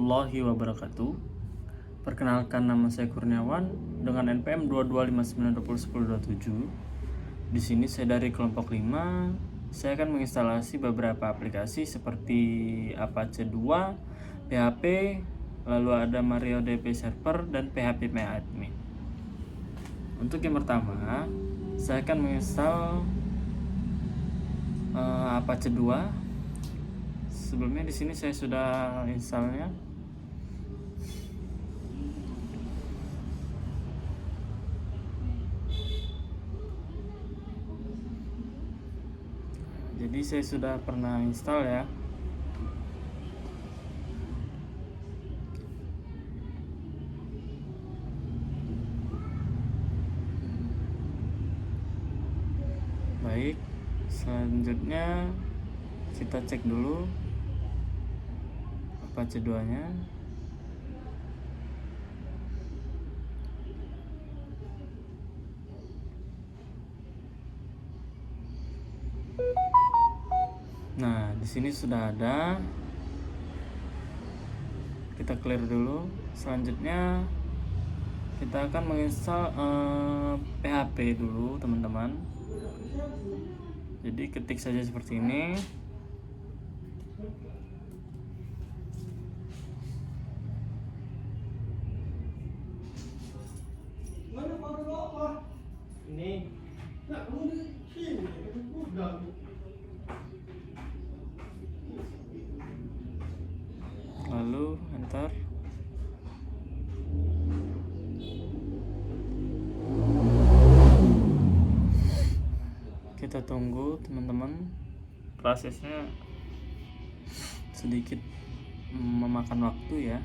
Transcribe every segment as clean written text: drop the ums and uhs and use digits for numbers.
warahmatullahi wabarakatuh. Perkenalkan, nama saya Kurniawan dengan NPM 2259201027. Di sini saya dari kelompok 5. Saya akan menginstalasi beberapa aplikasi seperti Apache 2, PHP, lalu ada MariaDB Server dan PHP MyAdmin. Untuk yang pertama, saya akan menginstal Apache 2. Sebelumnya di sini saya sudah installnya. Jadi saya sudah pernah install ya. Baik, selanjutnya kita cek dulu Apache 2-nya. Nah, di sini sudah ada. Kita clear dulu. Selanjutnya kita akan menginstal PHP dulu, teman-teman. Jadi ketik saja seperti ini. Lalu enter. Kita tunggu, teman-teman. Prosesnya sedikit memakan waktu ya.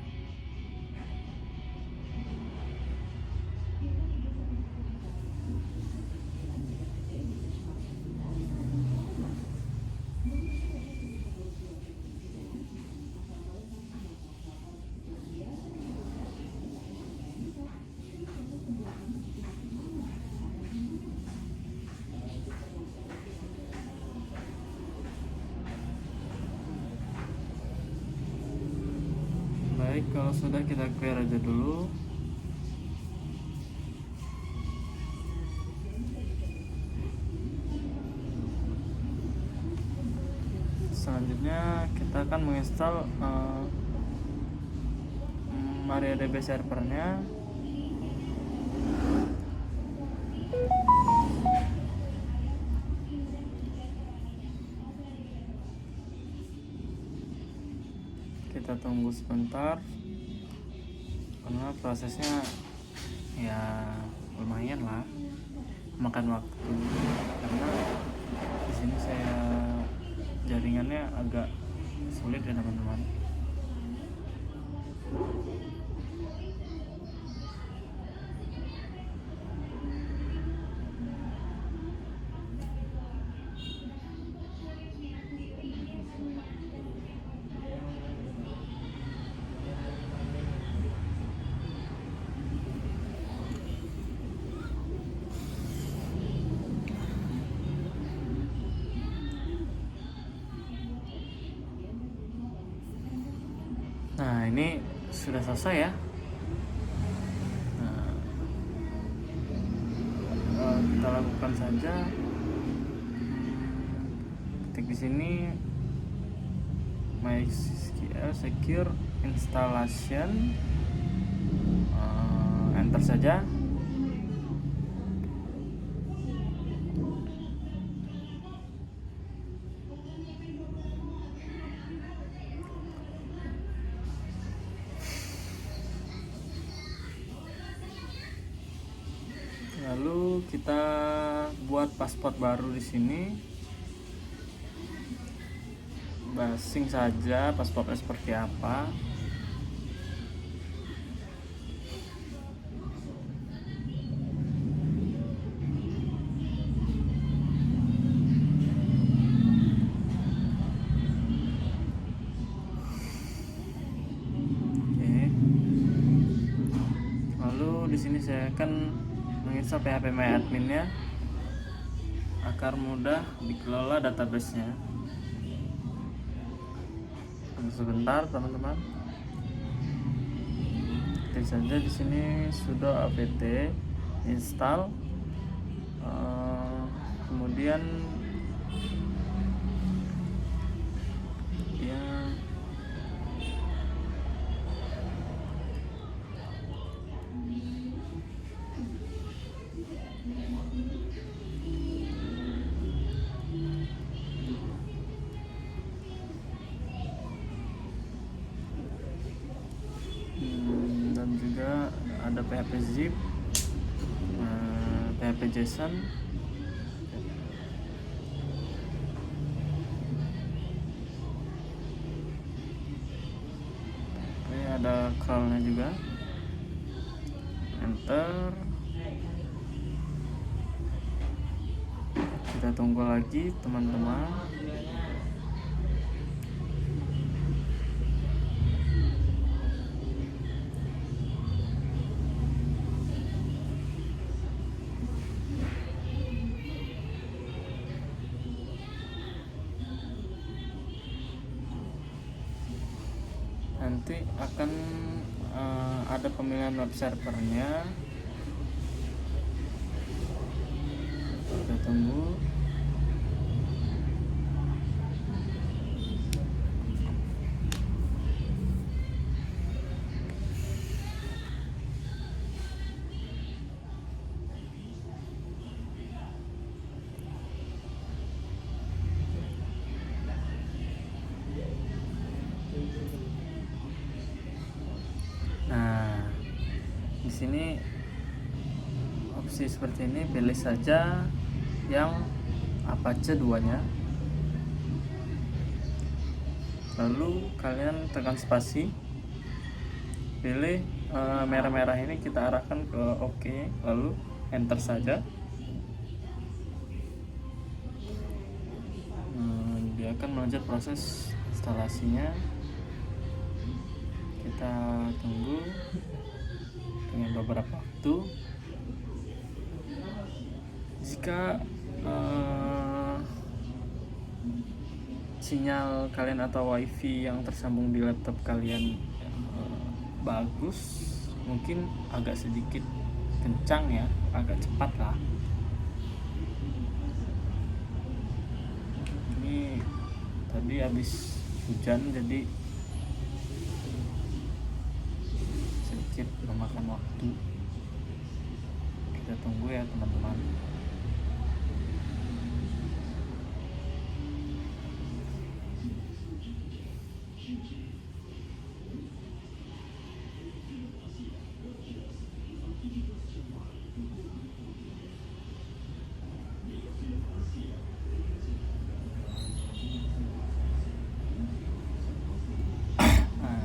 Baik, kalau sudah kita clear aja dulu. Selanjutnya kita akan menginstal MariaDB servernya. Kita tunggu sebentar karena prosesnya ya lumayan lah, makan waktu, karena di sini saya jaringannya agak sulit ya teman-teman. Nah, ini sudah selesai ya. Nah, kita lakukan saja. Ketik di sini MySQL Secure Installation, enter saja. Lalu kita buat password baru di sini. Basing saja passwordnya seperti apa. Oke. Lalu di sini saya akan menginstal PHP MyAdmin-nya agar mudah dikelola database-nya. Tunggu sebentar, teman-teman. ketik saja di sini sudo apt install, kemudian ya dan juga ada PHP zip, PHP JSON, ada crawlnya juga. Enter, kita tunggu lagi teman-teman. Nanti akan ada pemilihan web servernya, kita tunggu. Nah, di sini opsi seperti ini, pilih saja yang Apache 2-nya. Lalu kalian tekan spasi, pilih merah-merah ini, kita arahkan ke OK, lalu enter saja. Dia akan melanjut proses instalasinya. Kita tunggu dengan beberapa waktu. Jika sinyal kalian atau wifi yang tersambung di laptop kalian bagus, mungkin agak sedikit kencang ya, agak cepat lah. Ini tadi habis hujan jadi sedikit memakan waktu. Kita tunggu ya teman-teman.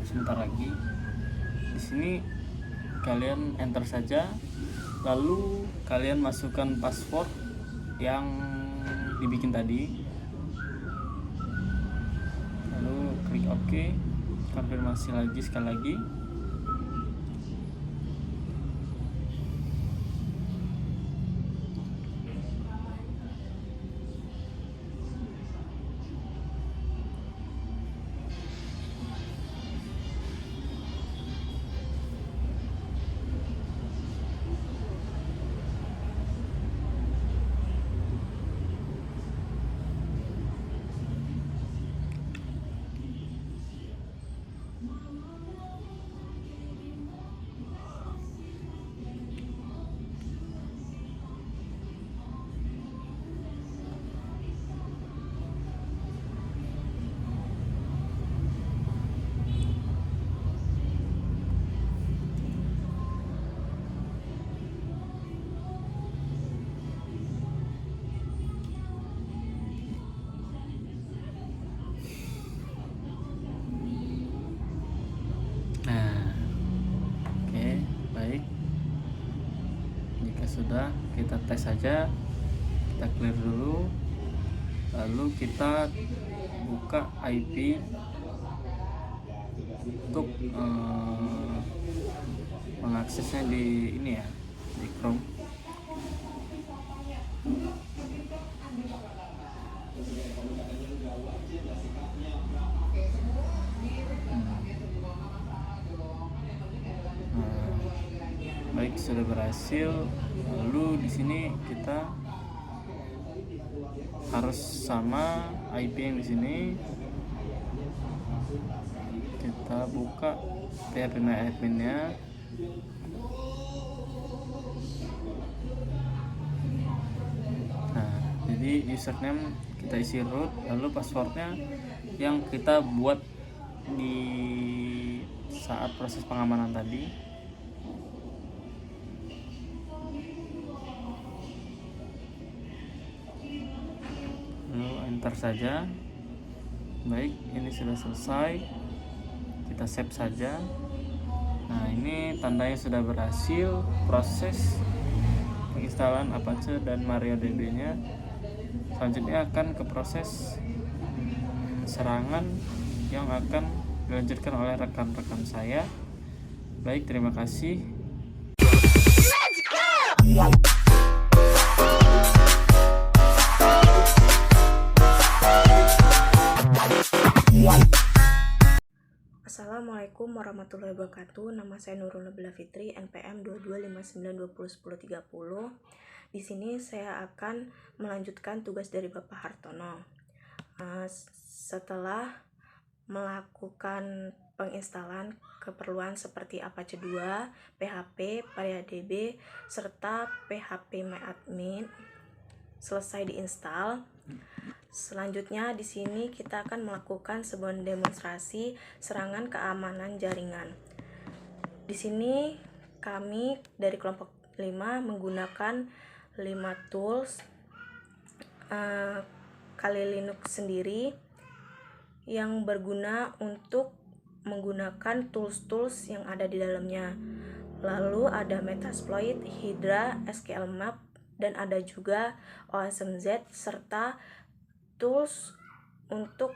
Sebentar lagi. Di sini kalian enter saja, lalu kalian masukkan password yang dibikin tadi, lalu klik OK, konfirmasi lagi sekali lagi. Sudah, kita tes saja, kita clear dulu, lalu kita buka IP untuk mengaksesnya di ini ya, di Chrome. Baik, sudah berhasil. Lalu di sini kita harus sama IP yang di sini. Kita buka PHP adminnya. Nah, jadi username kita isi root, lalu passwordnya yang kita buat di saat proses pengamanan tadi. Lalu enter saja. Baik, ini sudah selesai. Kita save saja. Nah, ini tandanya sudah berhasil proses penginstalan Apache dan MariaDB nya. Selanjutnya akan ke proses serangan yang akan dilanjutkan oleh rekan-rekan saya. Baik, terima kasih. Assalamualaikum warahmatullahi wabarakatuh. Nama saya Nurul Nabila Fitri, NPM 2259201030. Di sini saya akan melanjutkan tugas dari Bapak Hartono. Setelah melakukan penginstalan keperluan seperti Apache 2, PHP, MariaDB, serta PHP MyAdmin selesai diinstal. Selanjutnya di sini kita akan melakukan sebuah demonstrasi serangan keamanan jaringan. Di sini kami dari kelompok 5 menggunakan 5 tools Kali Linux sendiri yang berguna untuk menggunakan tools-tools yang ada di dalamnya. Lalu ada Metasploit, Hydra, SQLmap, dan ada juga OSMZ serta tools untuk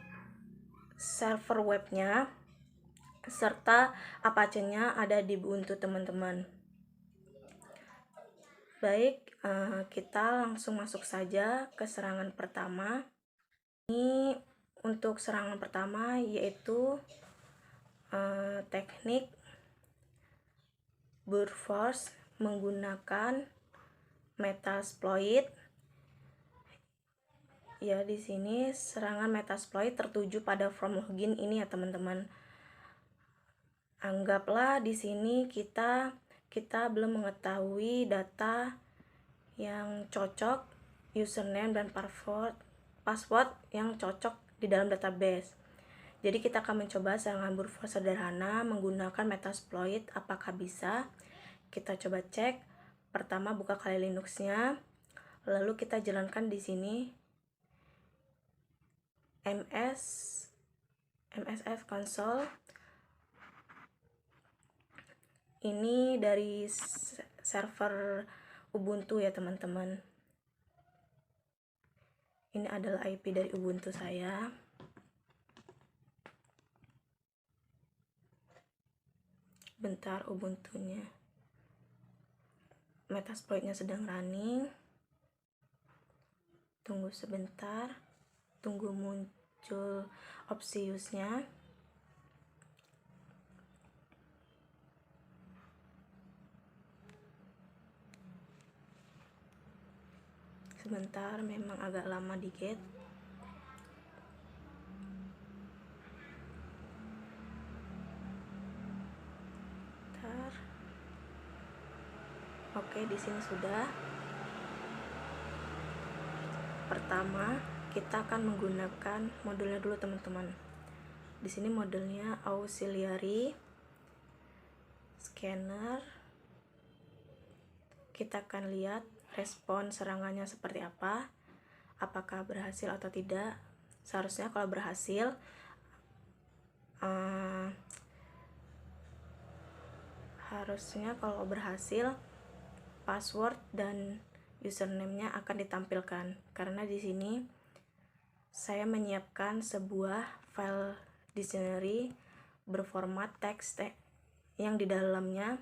server webnya serta Apache-nya ada di Ubuntu teman-teman. Baik, kita langsung masuk saja ke serangan pertama. Ini untuk serangan pertama yaitu teknik brute force menggunakan Metasploit. Ya, di sini serangan Metasploit tertuju pada from login ini ya teman-teman. Anggaplah di sini kita belum mengetahui data yang cocok, username dan password yang cocok di dalam database. Jadi kita akan mencoba serangan brute force sederhana menggunakan Metasploit. Apakah bisa? Kita coba cek. Pertama buka Kali Linux-nya, lalu kita jalankan di sini MSF console. Ini dari server Ubuntu ya teman-teman. Ini adalah IP dari Ubuntu saya. Bentar, Ubuntunya. Metasploitnya sedang running. Tunggu sebentar. Tunggu muncul opsi use-nya. Sebentar, memang agak lama di get. Bentar. Oke, di sini sudah. Pertama, kita akan menggunakan modulnya dulu teman-teman. Di sini modelnya auxiliary scanner. Kita akan lihat respon serangannya seperti apa, apakah berhasil atau tidak. Seharusnya kalau berhasil, password dan username-nya akan ditampilkan. Karena di sini saya menyiapkan sebuah file dictionary berformat teks yang di dalamnya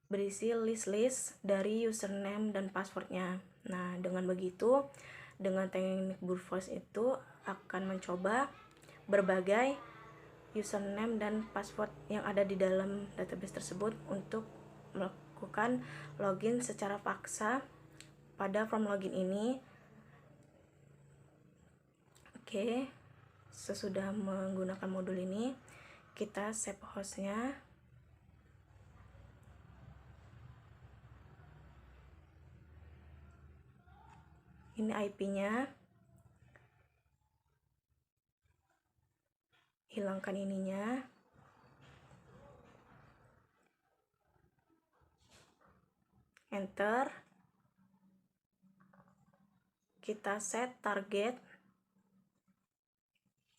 berisi list-list dari username dan passwordnya. Nah, dengan begitu, dengan teknik brute force itu akan mencoba berbagai username dan password yang ada di dalam database tersebut untuk melakukan login secara paksa pada form login ini. Oke, sesudah menggunakan modul ini, kita save hostnya. Ini IP-nya. Hilangkan ininya. Enter. Kita set target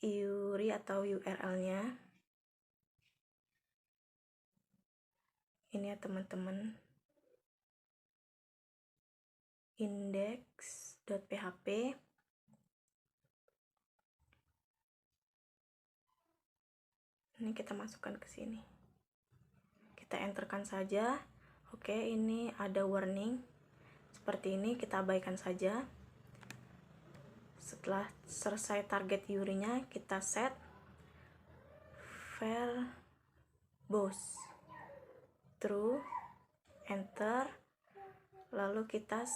URI atau URL-nya. Ini ya teman-teman. Index.php. Ini kita masukkan ke sini. Kita enterkan saja. Oke, ini ada warning. Seperti ini, kita abaikan saja. Setelah selesai target URI-nya, kita set verbose true, enter. Lalu kita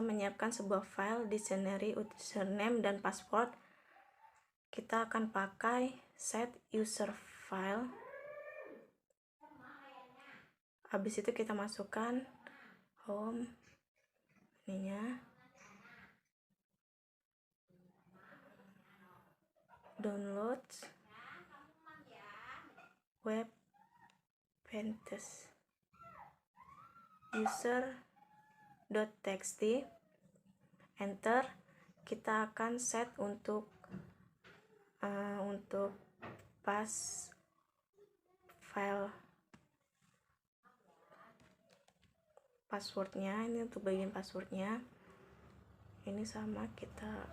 menyiapkan sebuah file dictionary username dan password. Kita akan pakai set user file. Habis itu kita masukkan home ininya, download web pages user.txt, enter. Kita akan set untuk file passwordnya. Ini untuk bagian passwordnya, ini sama, kita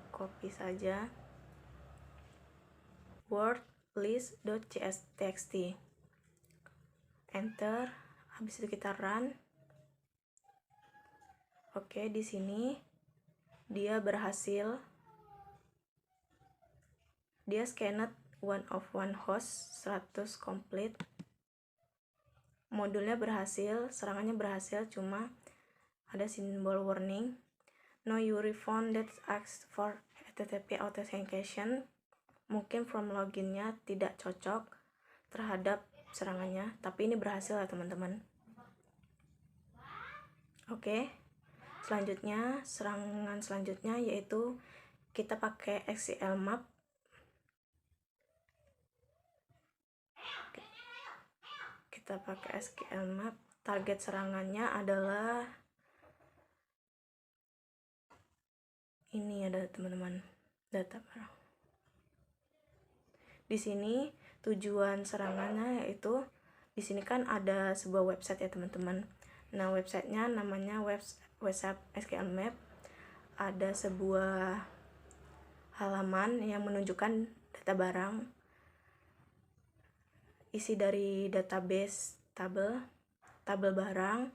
copy saja, word list.txt, enter. Habis itu kita run. Oke, di sini dia berhasil. Dia scanned one of one host 100 complete. Modulnya berhasil, serangannya berhasil, cuma ada simbol warning. No URI found that asks for HTTP authentication. Mungkin form loginnya tidak cocok terhadap serangannya, tapi ini berhasil ya teman-teman. Oke, selanjutnya, serangan selanjutnya yaitu kita pakai SQL map. Kita pakai SQL map. Target serangannya adalah ini ada teman-teman, data barang. Di sini tujuan serangannya yaitu, di sini kan ada sebuah website ya teman-teman. Nah, websitenya namanya website SQL map. Ada sebuah halaman yang menunjukkan data barang, isi dari database tabel barang.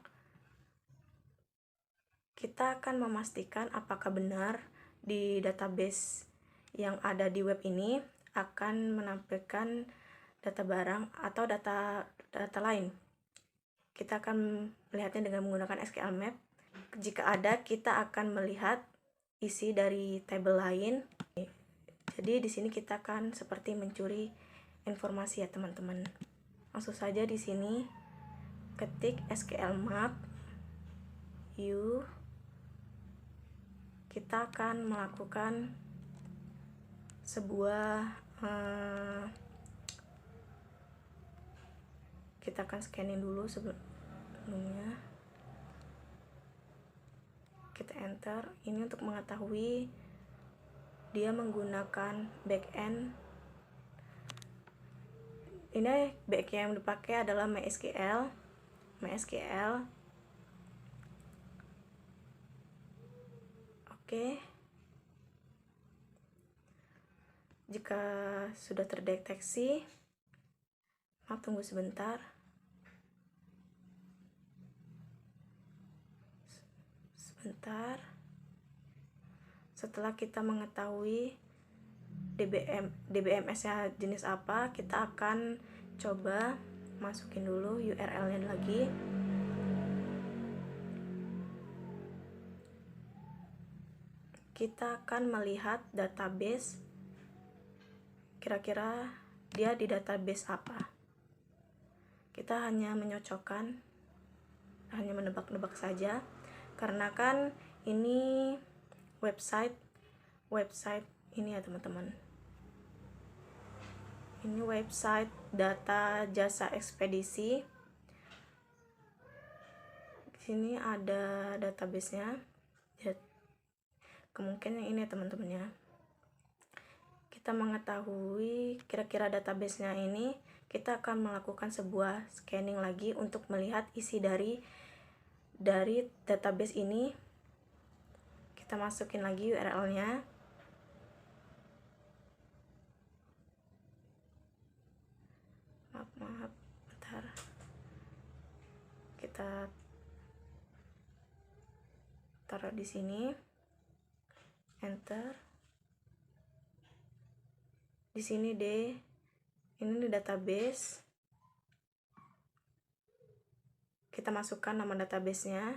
Kita akan memastikan apakah benar di database yang ada di web ini akan menampilkan data barang atau data lain. Kita akan melihatnya dengan menggunakan SQL map. Jika ada, kita akan melihat isi dari tabel lain. Jadi di sini kita akan seperti mencuri informasi ya teman-teman. Langsung saja di sini ketik SQL map U. Kita akan melakukan sebuah kita akan scanning dulu sebelumnya. Kita enter. Ini untuk mengetahui dia menggunakan backend. Ini backend yang dipakai adalah MySQL. Oke. Jika sudah terdeteksi, tunggu sebentar. Setelah kita mengetahui DBMS-nya jenis apa, kita akan coba masukin dulu URL-nya lagi. Kita akan melihat database, kira-kira dia di database apa. Kita hanya menyocokkan, hanya menebak-nebak saja, karena kan ini website ini ya teman-teman. Ini website data jasa ekspedisi. Di sini ada database-nya. Ya, kemungkinan ini ya teman-teman ya. Kita mengetahui kira-kira database-nya ini, kita akan melakukan sebuah scanning lagi untuk melihat isi dari database ini. Kita masukin lagi URL-nya. Maaf, bentar. Kita taruh di sini, enter. Di sini deh, ini di database. Kita masukkan nama database-nya.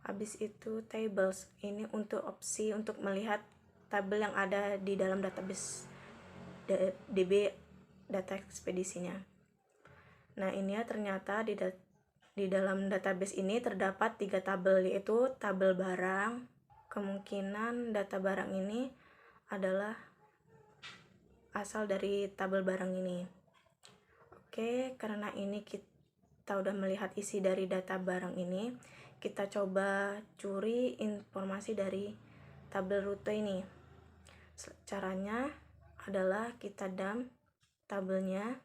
Habis itu tables, ini untuk opsi untuk melihat tabel yang ada di dalam database DB data ekspedisinya. Nah, ini ya ternyata di dalam database ini terdapat 3 tabel, yaitu tabel barang. Kemungkinan data barang ini adalah asal dari tabel barang ini. Oke, karena ini kita udah melihat isi dari data barang ini, kita coba curi informasi dari tabel rute ini. Caranya adalah kita dump tabelnya,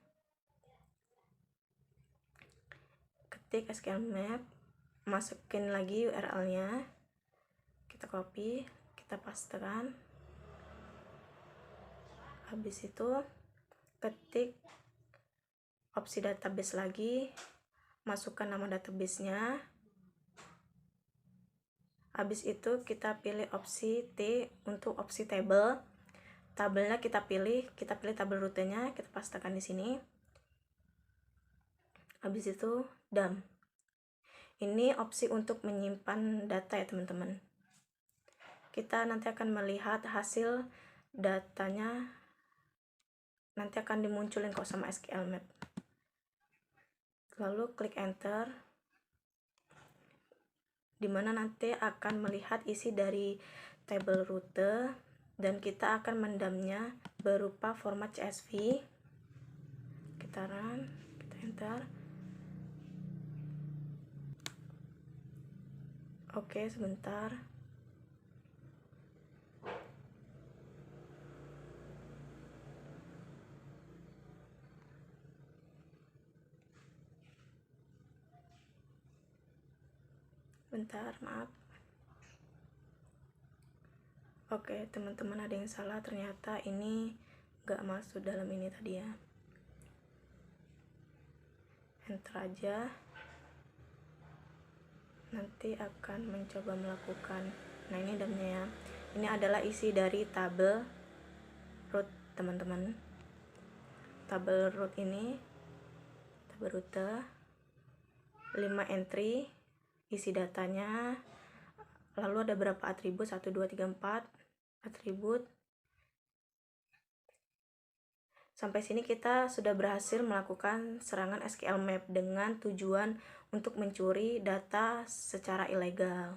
ketik SQL map, masukin lagi URL-nya, kita copy, kita pastekan. Habis itu ketik opsi database lagi, masukkan nama database-nya. Habis itu kita pilih opsi T untuk opsi table. Tabelnya kita pilih tabel rutenya, kita pastekan di sini. Habis itu dump. Ini opsi untuk menyimpan data ya teman-teman. Kita nanti akan melihat hasil datanya, nanti akan dimunculin kok sama SQL map. Lalu klik enter, dimana nanti akan melihat isi dari tabel rute, dan kita akan mendampnya berupa format CSV. Kita run, kita enter. Oke, sebentar. Bentar, maaf. Oke, teman-teman, ada yang salah, ternyata ini gak masuk dalam ini tadi ya. Enter aja. Nanti akan mencoba melakukan. Nah, ini dalamnya ya. Ini adalah isi dari tabel root teman-teman. Tabel root ini, tabel rute, 5 entry, isi datanya, lalu ada berapa atribut, 1, 2, 3, 4 atribut. Sampai sini kita sudah berhasil melakukan serangan SQL map dengan tujuan untuk mencuri data secara ilegal.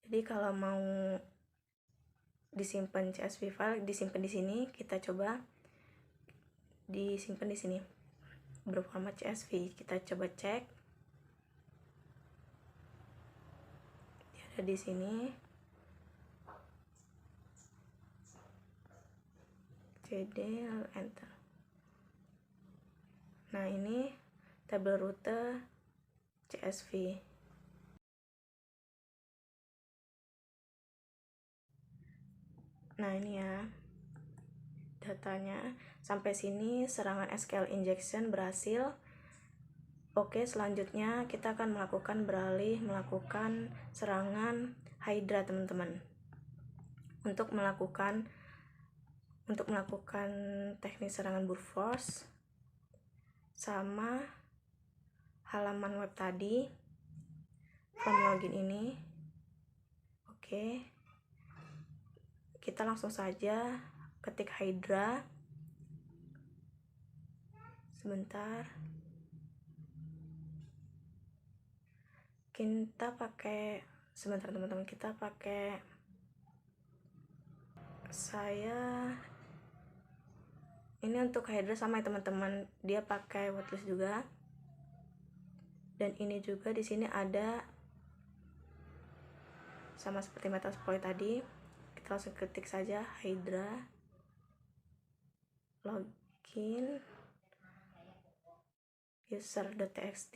Jadi kalau mau disimpan CSV file, disimpan di sini, kita coba disimpan di sini berformat CSV. Kita coba cek. Dia ada di sini. CD, lalu enter. Nah, ini tabel rute CSV. Nah, ini ya datanya. Sampai sini serangan SQL injection berhasil. Oke, selanjutnya kita akan beralih melakukan serangan Hydra teman-teman. Untuk melakukan untuk melakukan teknik serangan brute force sama halaman web tadi, from login ini. Oke, kita langsung saja ketik Hydra. Sebentar, kita pakai teman-teman, kita pakai, saya ini untuk Hydra sama ya teman-teman, dia pakai wordlist juga. Dan ini juga di sini ada sama seperti Metasploit tadi. Kita langsung ketik saja Hydra login user.txt,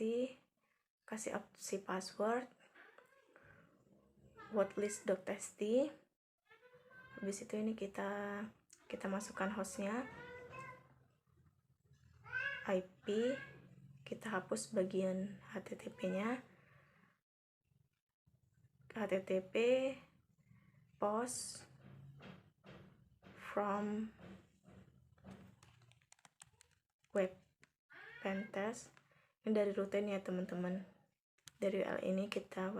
kasih opsi password wordlist.txt. Habis itu ini kita masukkan hostnya, IP, kita hapus bagian HTTP-nya, HTTP post from web pentest. Ini dari rute ini ya teman-teman, dari URL ini kita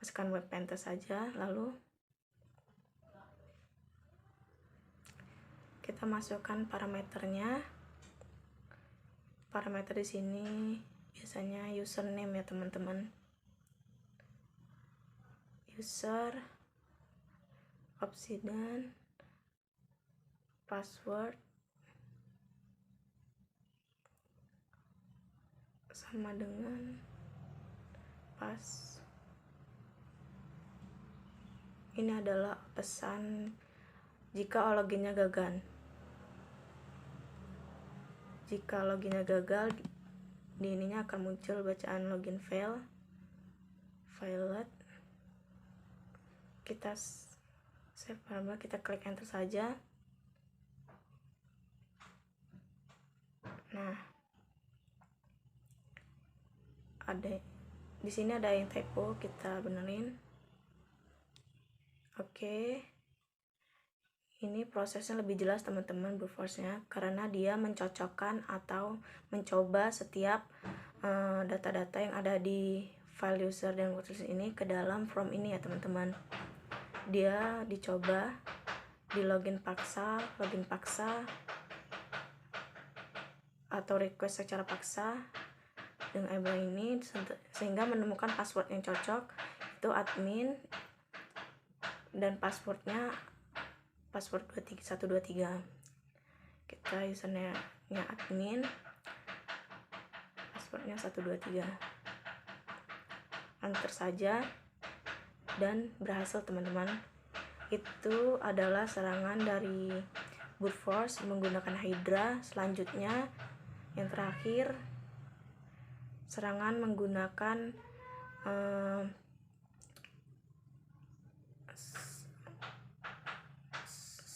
masukkan web pentest saja. Lalu kita masukkan parameternya. Parameter di sini biasanya username ya teman-teman, user, Obsidian, password sama dengan pas. Ini adalah pesan jika loginnya gagal. Jika loginnya gagal, di ininya akan muncul bacaan login failed. Kita save parameter, kita klik enter saja. Nah, ada di sini ada yang typo, kita benerin. Oke, ini prosesnya lebih jelas teman-teman brute force-nya, karena dia mencocokkan atau mencoba setiap data-data yang ada di file user dan wordlist ini ke dalam from ini ya teman-teman. Dia dicoba di login paksa atau request secara paksa dengan email ini, sehingga menemukan password yang cocok, itu admin, dan passwordnya password 123. Kita username admin, passwordnya 123. Enter saja dan berhasil teman-teman. Itu adalah serangan dari brute force menggunakan Hydra. Selanjutnya yang terakhir, serangan menggunakan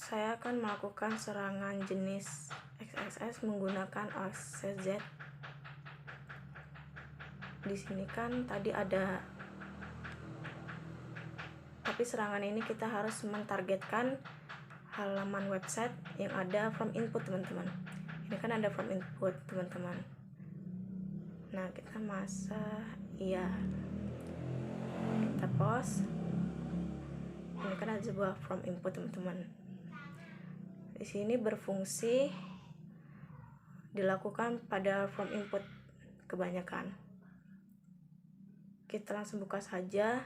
saya akan melakukan serangan jenis XXS menggunakan OSZ. Di sini kan tadi ada, tapi serangan ini kita harus mentargetkan halaman website yang ada from input teman-teman. Ini kan ada from input teman-teman. Nah, kita iya, kita post. Ini kan ada sebuah from input teman-teman. Di sini berfungsi dilakukan pada from input kebanyakan. Kita langsung buka saja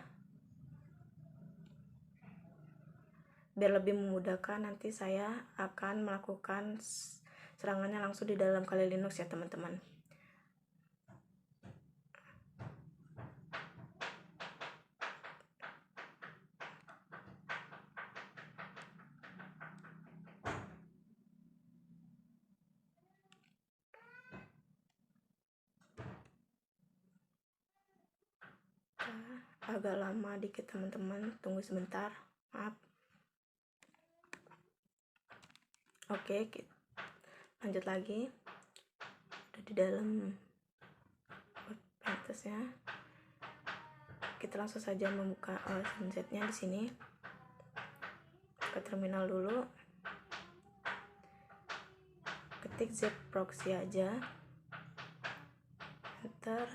biar lebih memudahkan. Nanti saya akan melakukan serangannya langsung di dalam Kali Linux ya teman-teman. Agak lama dikit teman-teman, tunggu sebentar, maaf. Oke, lanjut lagi. Udah di dalam web pentestnya. Kita langsung saja membuka OSZ-nya di sini. Ke terminal dulu. ketik zip proxy aja, enter,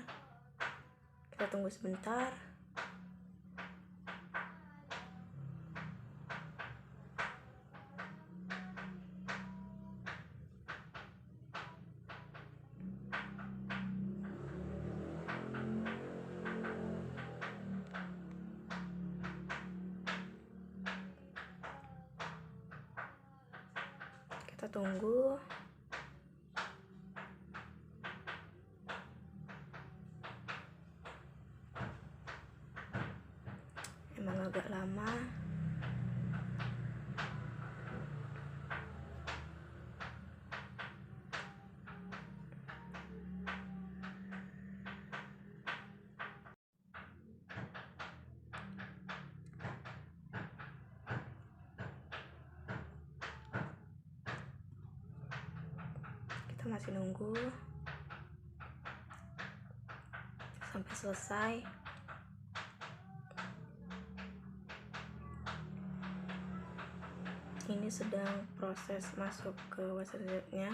kita tunggu sebentar. Kita tunggu. Emang agak lama. Kita masih nunggu sampai selesai. Ini sedang proses masuk ke website-nya.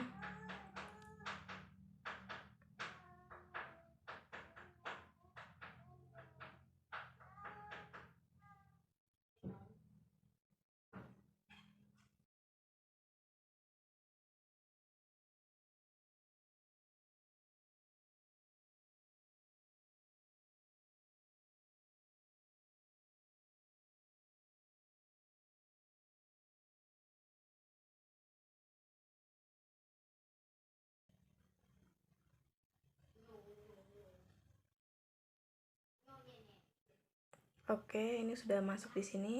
Oke, ini sudah masuk di sini.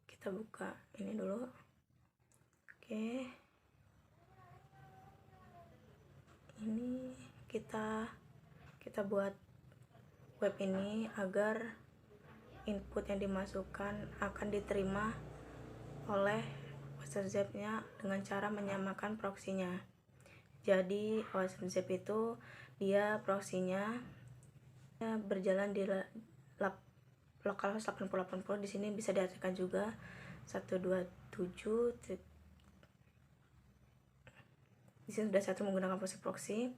Kita buka ini dulu. Oke. Ini kita buat web ini agar input yang dimasukkan akan diterima oleh OSM-nya dengan cara menyamakan proxy-nya. Jadi OSM itu dia proxy-nya berjalan di localhost 8080. Di sini bisa diartikan juga 127. Di sini sudah satu menggunakan proxy.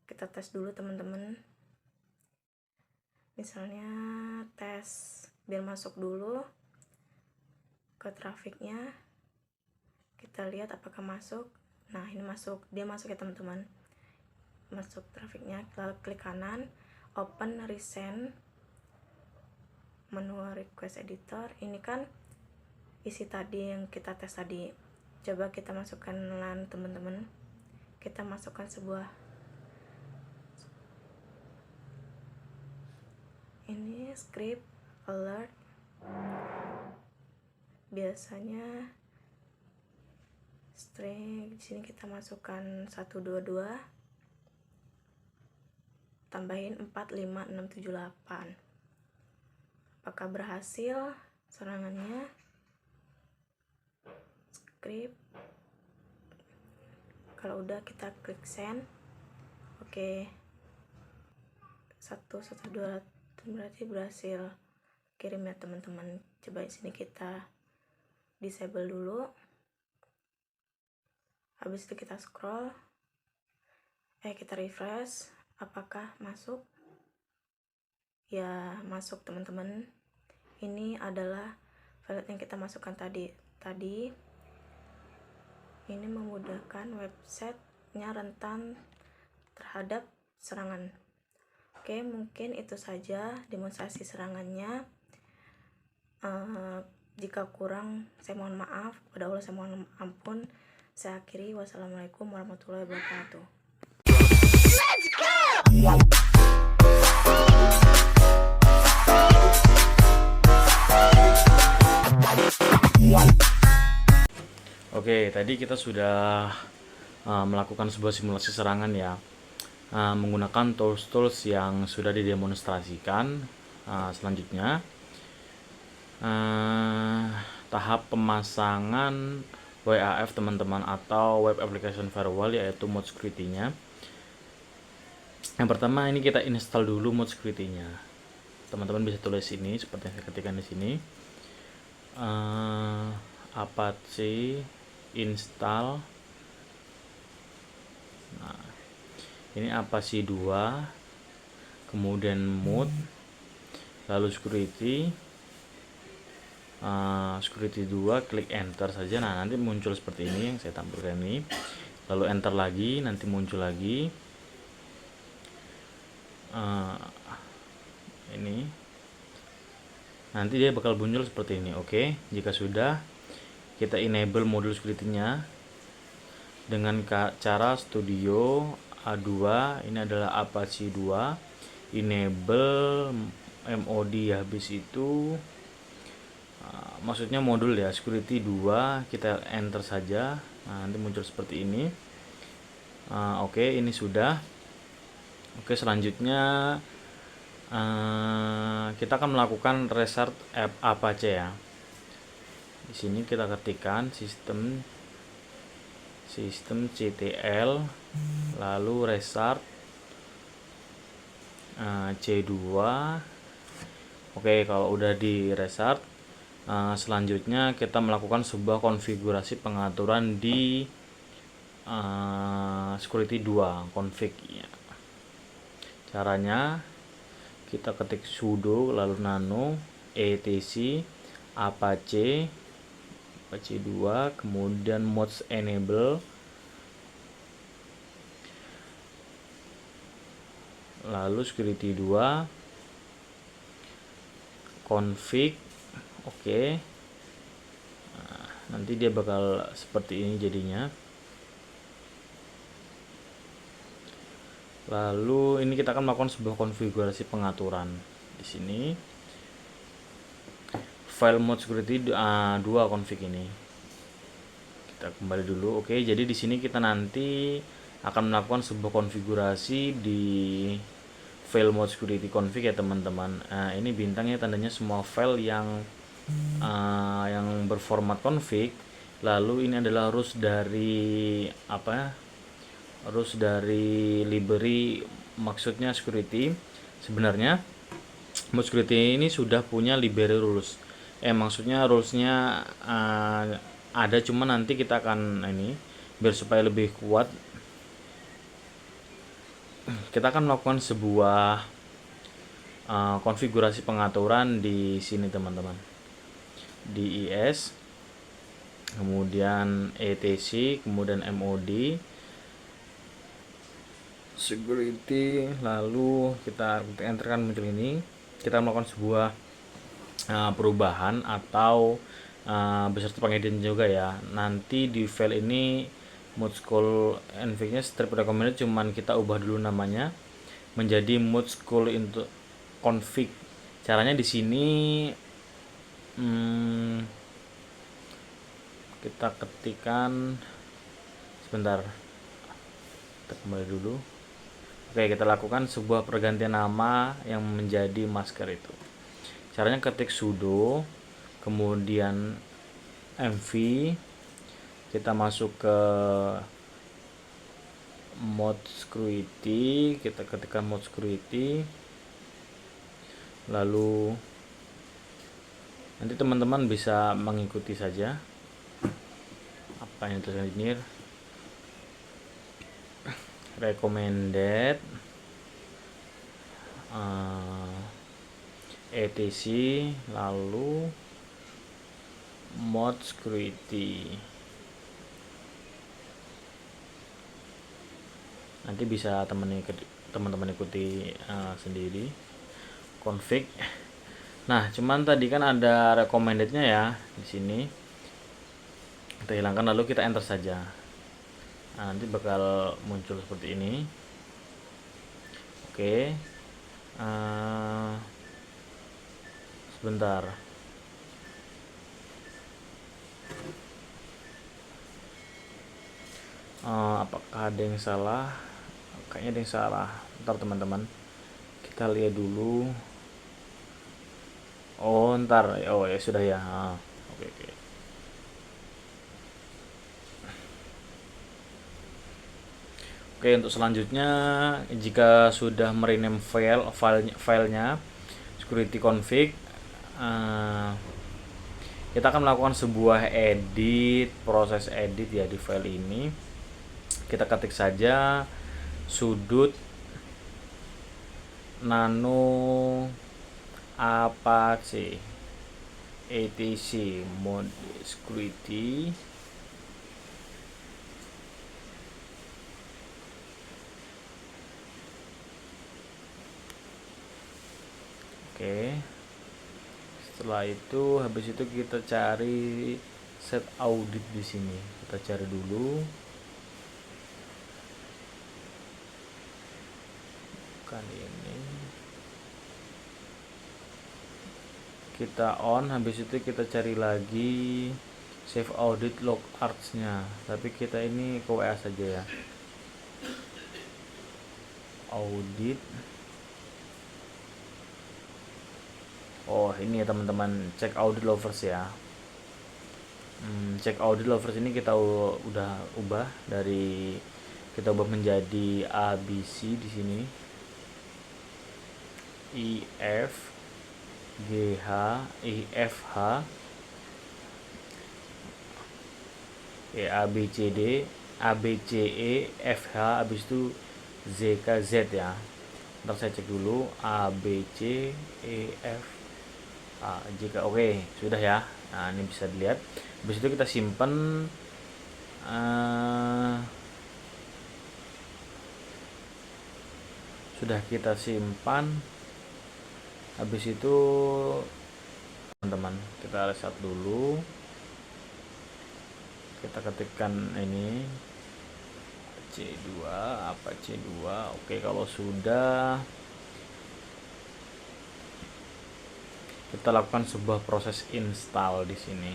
Kita tes dulu teman-teman. Misalnya tes biar masuk dulu ke trafiknya. Kita lihat apakah masuk. Nah, ini masuk. Dia masuk ya teman-teman. Masuk trafiknya, lalu klik kanan, open recent menu request editor. Ini kan isi tadi yang kita tes tadi. Coba kita masukkan LAN teman-teman. Kita masukkan sebuah ini script alert. Biasanya string di sini kita masukkan 122. Tambahin 45678. Apakah berhasil serangannya? Script. Kalau udah kita klik send. Oke. 112 berarti berhasil kirim ya teman-teman. Coba di sini kita disable dulu. Habis itu kita scroll. Kita refresh. Apakah masuk? Ya, masuk teman-teman. Ini adalah file yang kita masukkan tadi. Ini memudahkan websitenya rentan terhadap serangan. Oke, mungkin itu saja demonstrasi serangannya. Jika kurang, saya mohon maaf. Pada Allah saya mohon ampun. Saya akhiri. Wassalamualaikum warahmatullahi wabarakatuh. Oke, tadi kita sudah melakukan sebuah simulasi serangan ya, menggunakan tools-tools yang sudah didemonstrasikan. Selanjutnya tahap pemasangan WAF teman-teman, atau Web Application Firewall, yaitu mode security-nya. Yang pertama, ini kita install dulu mode security-nya. Teman-teman bisa tulis ini seperti yang saya ketikkan di sini. Apache install. Nah, ini Apache 2, kemudian mood, lalu security. Security 2, klik enter saja. Nah, nanti muncul seperti ini yang saya tampilkan ini. Lalu enter lagi, nanti muncul lagi. Ini nanti dia bakal muncul seperti ini. Oke, jika sudah, kita enable modul security-nya dengan cara studio A2. Ini adalah Apache 2, enable mod. Habis itu maksudnya modul ya, security 2, kita enter saja. Nah, nanti muncul seperti ini. Oke, ini sudah. Oke, selanjutnya kita akan melakukan restart Apache ya. Di sini kita ketikkan sistem ctl, lalu restart C2. Oke, kalau udah di restart, selanjutnya kita melakukan sebuah konfigurasi pengaturan di security 2 config ya. Caranya kita ketik sudo lalu nano etc apache 2, kemudian mods enable, lalu security 2 config. Oke. Nah, nanti dia bakal seperti ini jadinya. Lalu ini kita akan melakukan sebuah konfigurasi pengaturan. Di sini file mode security 2 config ini. Kita kembali dulu. Oke, jadi di sini kita nanti akan melakukan sebuah konfigurasi di file mode security config ya teman-teman. Ini bintangnya tandanya semua file yang berformat config. Lalu ini adalah rules dari rules dari library, maksudnya security. Sebenarnya mode security ini sudah punya library rules. Maksudnya rulesnya ada, cuma nanti kita akan ini biar supaya lebih kuat, kita akan melakukan sebuah konfigurasi pengaturan di sini teman-teman, di is, kemudian etc, kemudian mod security, lalu kita enterkan muncul ini. Kita melakukan sebuah perubahan atau beserta pengeditan juga ya. Nanti di file ini modschool nvig nya strip recommended, cuman kita ubah dulu namanya menjadi modschool into config. Caranya di sini kita ketikkan, sebentar, kita kembali dulu. Oke, kita lakukan sebuah pergantian nama yang menjadi masker itu. Caranya ketik sudo, kemudian mv, kita masuk ke mod security, kita ketikkan mod security, lalu nanti teman-teman bisa mengikuti saja apa yang terjadi ini. Recommended etc, lalu mod security. Nanti bisa teman-teman ikuti sendiri config. Nah, cuman tadi kan ada recommendednya ya di sini, kita hilangkan lalu kita enter saja. Nah, nanti bakal muncul seperti ini. Oke, sebentar. Apakah ada yang salah? Kayaknya ada yang salah. Ntar teman-teman, kita lihat dulu. Oh, ntar. Oh ya sudah ya. Oke. Oke, untuk selanjutnya, jika sudah merename filenya security config, kita akan melakukan sebuah proses edit ya di file ini. Kita ketik saja sudut nano Apache etc mode security. Oke. Setelah itu habis itu kita cari set audit di sini. Kita cari dulu. Bukan ini. Kita on, habis itu kita cari lagi save audit log arts-nya. Tapi kita ini ke WA saja ya. Audit. Oh ini ya teman-teman, cek audit lovers ya. Cek audit lovers ini kita udah ubah menjadi ABC di sini. IF GH IFH ya, ABCD ABCE FH, habis itu ZKZ ya. Ntar saya cek dulu ABCEF jika oke, sudah ya. Nah ini bisa dilihat. Habis itu kita simpan. Sudah kita simpan. Habis itu teman-teman kita reset dulu. Kita ketikkan ini C2 apa C2. Oke, kalau sudah kita lakukan sebuah proses install di sini.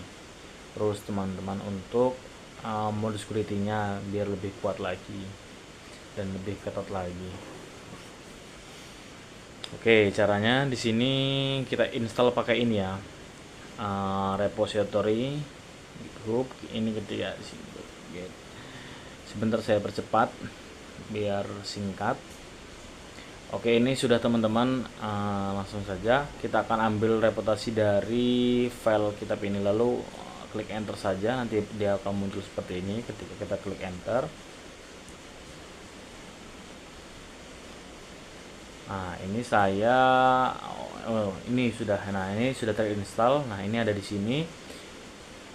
Terus teman-teman untuk mode security-nya biar lebih kuat lagi dan lebih ketat lagi. Oke, caranya di sini kita install pakai ini ya, repository GitHub. Ini ketika di sini. Sebentar saya percepat biar singkat. Oke, ini sudah teman-teman. Langsung saja kita akan ambil reputasi dari file kitab ini, lalu klik enter saja, nanti dia akan muncul seperti ini ketika kita klik enter. Nah ini ini sudah terinstall. Nah ini ada di sini,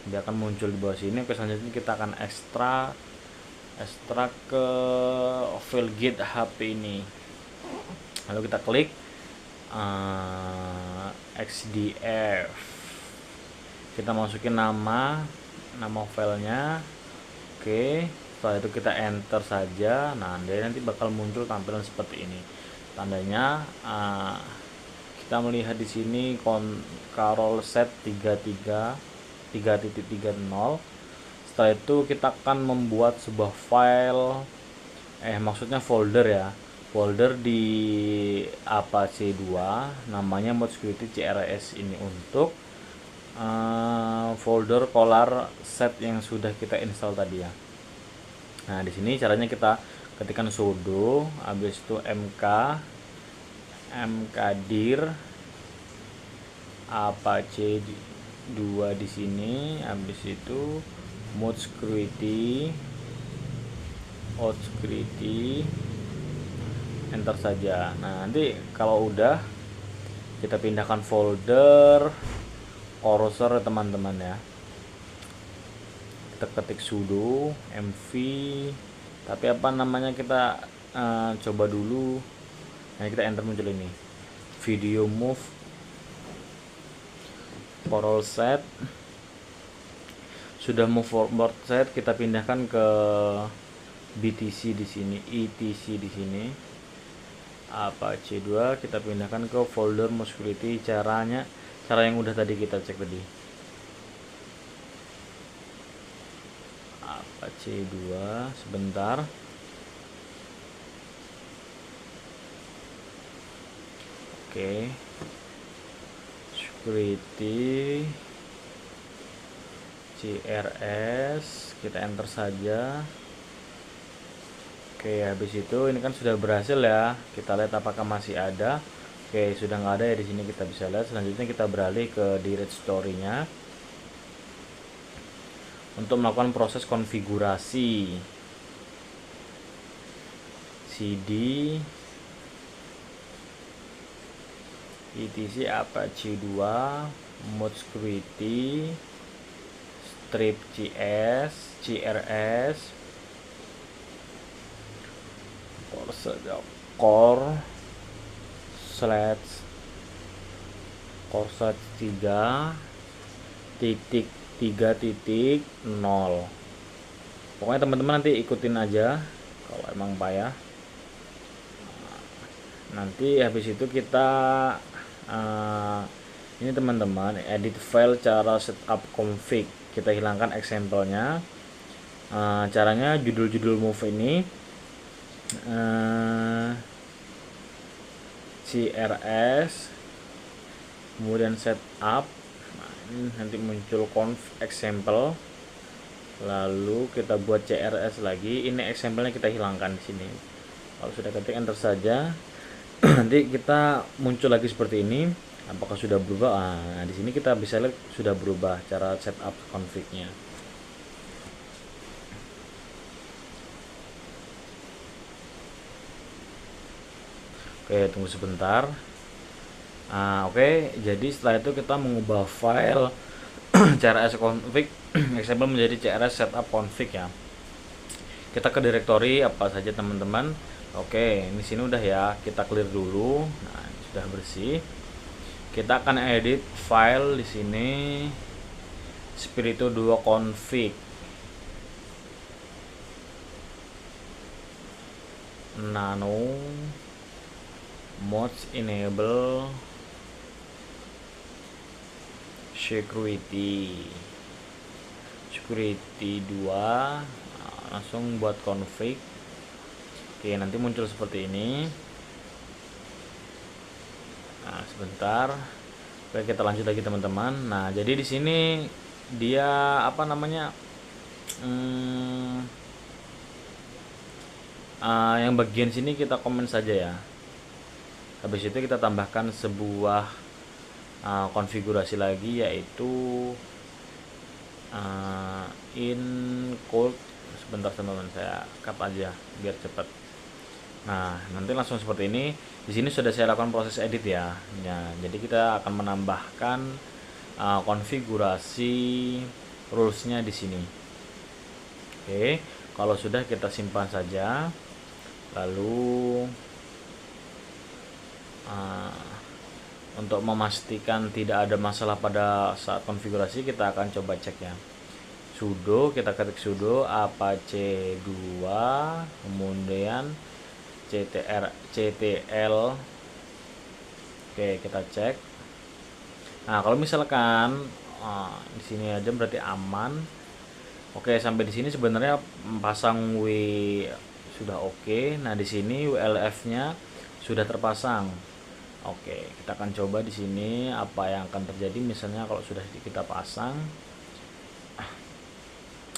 dia akan muncul di bawah sini. Oke, selanjutnya kita akan ekstrak ke file GitHub ini. Lalu kita klik XDF, kita masukin nama filenya. Oke, setelah itu kita enter saja. Nah dia nanti bakal muncul tampilan seperti ini. Tandanya kita melihat di sini Carol set 3.30. Setelah itu kita akan membuat sebuah file, maksudnya folder ya, folder di Apache 2 namanya mode security CRS ini, untuk folder Polar set yang sudah kita install tadi ya. Nah di sini caranya kita ketikkan sudo, habis itu mkdir Apache 2 di sini, habis itu mode security enter saja. Nah nanti kalau udah kita pindahkan folder cursor teman-teman ya. Kita ketik sudo mv, tapi apa namanya, kita coba dulu. Nah kita enter, muncul ini video move Poral set. Sudah move forward set, kita pindahkan ke BTC di sini, ETC di sini. Apache 2 kita pindahkan ke folder mode security. Cara yang udah tadi kita cek tadi. Apache 2 sebentar. Oke. Security CRS, kita enter saja. Oke, habis itu ini kan sudah berhasil ya. Kita lihat apakah masih ada. Oke, sudah nggak ada ya di sini, kita bisa lihat. Selanjutnya kita beralih ke directory-nya. untuk melakukan proses konfigurasi. cd etc Apache 2 mode security strip crs core slash 3.3.0. Pokoknya teman-teman nanti ikutin aja kalau emang payah. Nanti habis itu kita ini teman-teman edit file cara setup config, kita hilangkan example-nya. Caranya judul-judul move ini crs, kemudian setup. Nah, ini nanti muncul conf example, lalu kita buat crs lagi. Ini example-nya kita hilangkan di sini. Kalau sudah ketik enter saja, nanti kita muncul lagi seperti ini. Apakah sudah berubah? Nah, di sini kita bisa lihat sudah berubah cara setup config-nya. Oke, tunggu sebentar. Oke, jadi setelah itu kita mengubah file crs config example menjadi crs setup config ya. Kita ke direktori apa saja teman-teman. Oke, di sini udah ya, kita clear dulu. Nah, sudah bersih. Kita akan edit file di sini spirito2 config. Nano mods enable security 2. Langsung buat config. Oke, nanti muncul seperti ini. Nah, sebentar. Oke, kita lanjut lagi teman-teman. Nah, jadi di sini dia apa namanya? Yang bagian sini kita komen saja ya. Habis itu kita tambahkan sebuah konfigurasi lagi, yaitu in code. Sebentar teman-teman, saya cut aja biar cepat. Nah, nanti langsung seperti ini. Di sini sudah saya lakukan proses edit ya. Jadi kita akan menambahkan konfigurasi rules-nya di sini. Oke, kalau sudah kita simpan saja. Lalu untuk memastikan tidak ada masalah pada saat konfigurasi, kita akan coba cek ya. Sudo, kita ketik sudo apache 2, kemudian ctl. Oke, kita cek. Nah, kalau misalkan di sini aja berarti aman. Oke, sampai di sini sebenarnya pasang W sudah oke. Nah, di sini WLF-nya sudah terpasang. Oke, kita akan coba di sini apa yang akan terjadi misalnya kalau sudah kita pasang.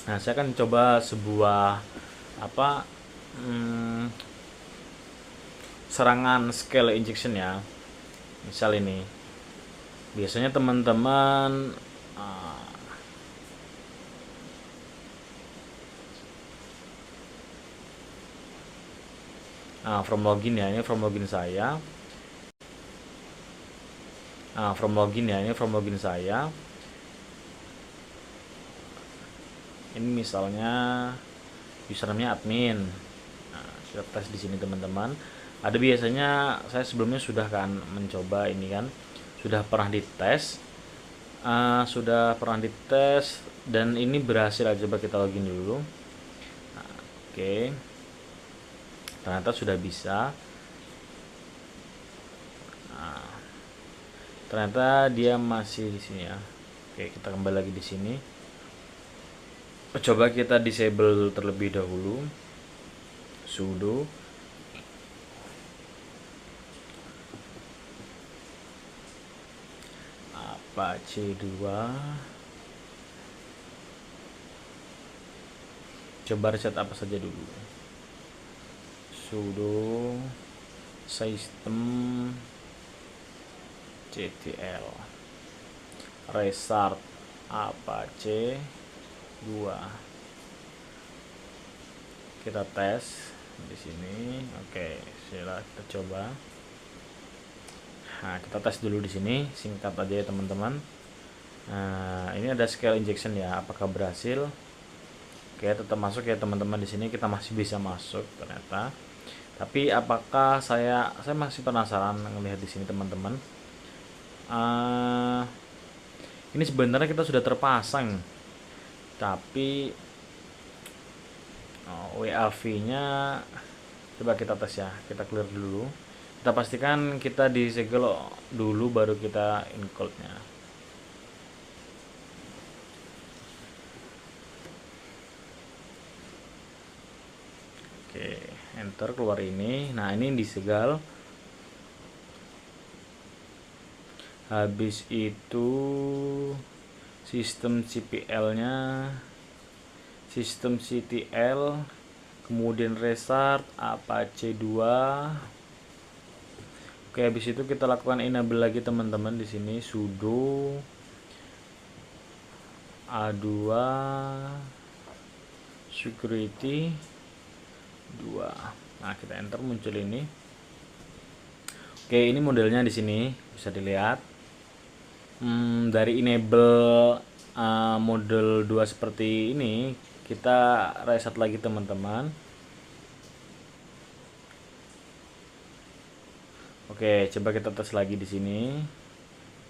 Nah, saya akan coba sebuah serangan scale injection ya. Misal ini. Biasanya teman-teman from login ya, ini from login saya. From login ya, ini from login saya. Ini misalnya username-nya admin. Nah, kita tes di sini teman-teman. Ada biasanya saya sebelumnya sudah kan mencoba ini kan, sudah pernah dites, dan ini berhasil. Coba kita login dulu. Nah, oke. Ternyata sudah bisa. Nah, ternyata dia masih di sini ya. Oke, kita kembali lagi di sini. Coba kita disable terlebih dahulu. Sudo apache 2. Coba reset apa saja dulu. Sudo system ctl restart apache Kita tes di sini. Oke, silahkan kita coba. Nah, kita tes dulu di sini, singkat aja ya teman-teman. Nah, ini ada scale injection ya, apakah berhasil? Oke, tetap masuk ya teman-teman. Di sini kita masih bisa masuk ternyata. Tapi apakah saya masih penasaran melihat di sini teman-teman. Ini sebenarnya kita sudah terpasang, tapi WAV-nya coba kita tes ya. Kita clear dulu. Kita pastikan kita disegel dulu baru kita include-nya. Oke, enter keluar ini. Nah, ini disegel. Habis itu sistem CPL-nya, sistem CTL, kemudian restart Apache 2. Oke, habis itu kita lakukan enable lagi teman-teman. Di sini sudo A2 security 2. Nah, kita enter, muncul ini. Oke, ini modelnya di sini bisa dilihat. Dari enable model 2 seperti ini, kita reset lagi teman-teman. Oke, coba kita tes lagi di sini.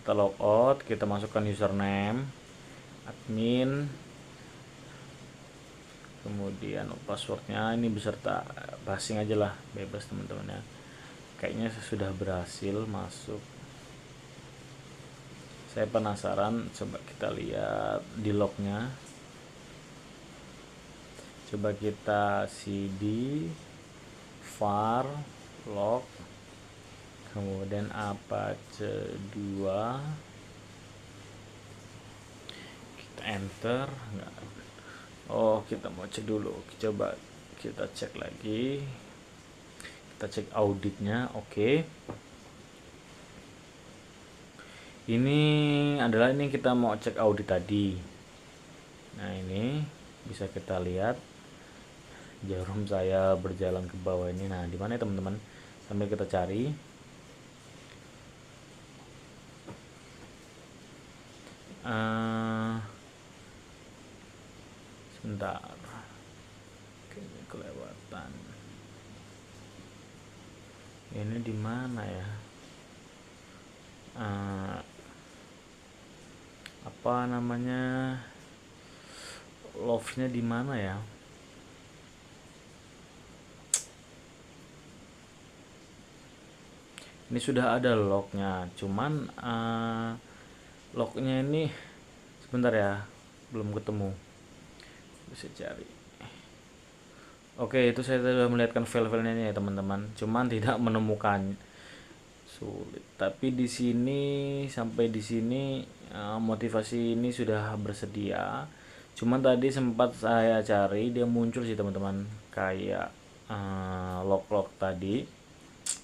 Kita logout, kita masukkan username, admin, kemudian passwordnya ini beserta passing aja lah, bebas teman-teman ya. Kayaknya sudah berhasil masuk. Saya penasaran, coba kita lihat di lognya. Coba kita cd var log, kemudian Apache 2, kita enter. Enggak. Oh, kita mau cek dulu. Coba kita cek lagi, kita cek auditnya. Oke. Ini adalah kita mau cek audit tadi. Nah, ini bisa kita lihat jarum saya berjalan ke bawah ini. Nah, di mana ya teman-teman? Sambil kita cari. Sebentar. Kayaknya kelewatan. Ini di mana ya? Apa namanya, love-nya di mana ya? Ini sudah ada lognya, cuman lognya ini sebentar ya, belum ketemu. Bisa cari. Oke, itu saya sudah melihatkan file-filenya ya teman-teman, cuman tidak menemukan. Sulit. Tapi di sini sampai di sini motivasi ini sudah bersedia. Cuman tadi sempat saya cari, dia muncul sih teman-teman, kayak log-log tadi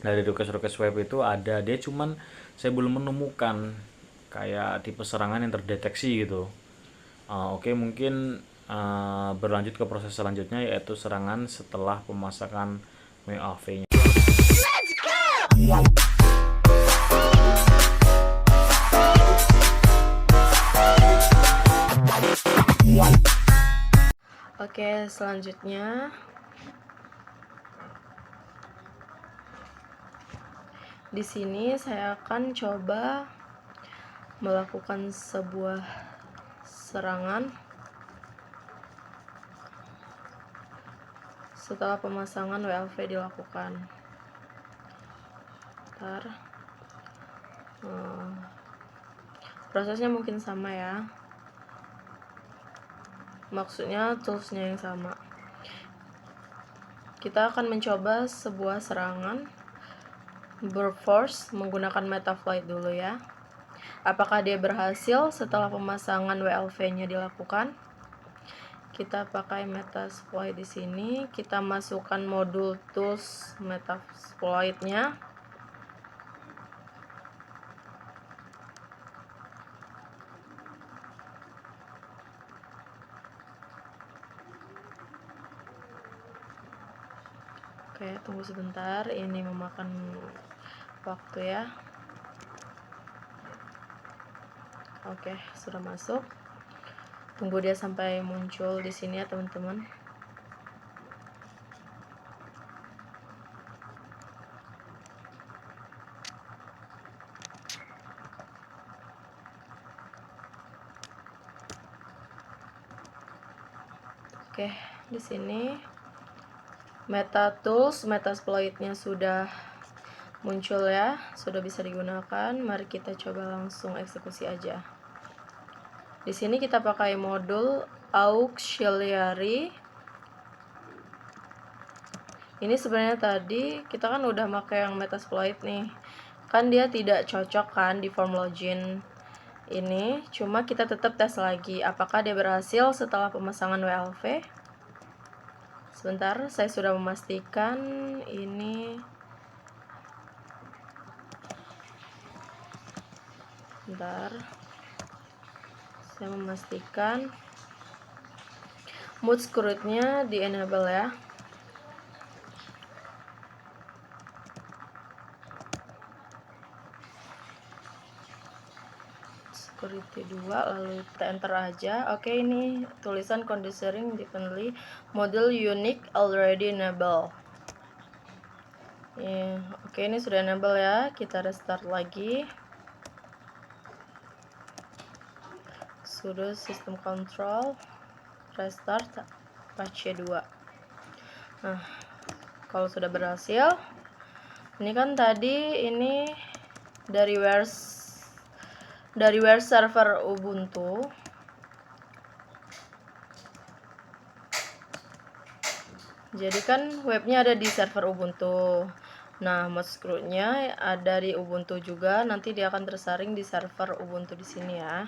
dari request web itu ada, dia cuman saya belum menemukan kayak tipe serangan yang terdeteksi gitu. Oke, mungkin berlanjut ke proses selanjutnya, yaitu serangan setelah pemasangan WAV-nya. Oke, selanjutnya di sini saya akan coba melakukan sebuah serangan setelah pemasangan WLV dilakukan. Bentar. Prosesnya mungkin sama ya. Maksudnya toolsnya yang sama. Kita akan mencoba sebuah serangan brute force menggunakan Metaflight dulu ya. Apakah dia berhasil setelah pemasangan WLV-nya dilakukan? Kita pakai Metasploit di sini. Kita masukkan modul tools Metasploit-nya. Oke, tunggu sebentar, ini memakan waktu ya. Oke, sudah masuk. Tunggu dia sampai muncul di sini ya teman-teman. Oke, di sini Meta Tools, Metasploit-nya sudah muncul ya, sudah bisa digunakan. Mari kita coba langsung eksekusi aja. Di sini kita pakai modul auxiliary. Ini sebenarnya tadi kita kan udah pakai yang Metasploit nih. Kan dia tidak cocok kan di form login ini, cuma kita tetap tes lagi apakah dia berhasil setelah pemasangan WLV. Sebentar, saya sudah memastikan ini. Bentar, saya memastikan mood security-nya di enable ya. Security 2, lalu kita enter aja. Oke, ini tulisan conditioning differently module unique already enable. Oke, ini sudah enable ya. Kita restart lagi. Sudo system control restart Apache 2. Nah, kalau sudah berhasil, ini kan tadi ini dari where server Ubuntu. Jadi kan webnya ada di server Ubuntu. Nah, mouse-nya ada di Ubuntu juga. Nanti dia akan tersaring di server Ubuntu di sini ya.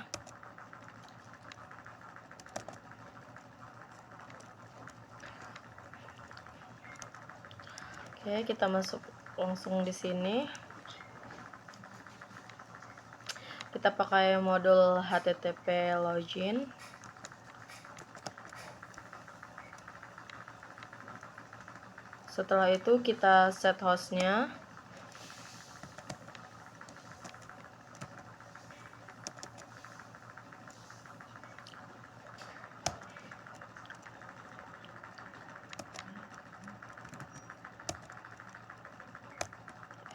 Oke, kita masuk langsung di sini. Kita pakai modul HTTP login. Setelah itu kita set hostnya.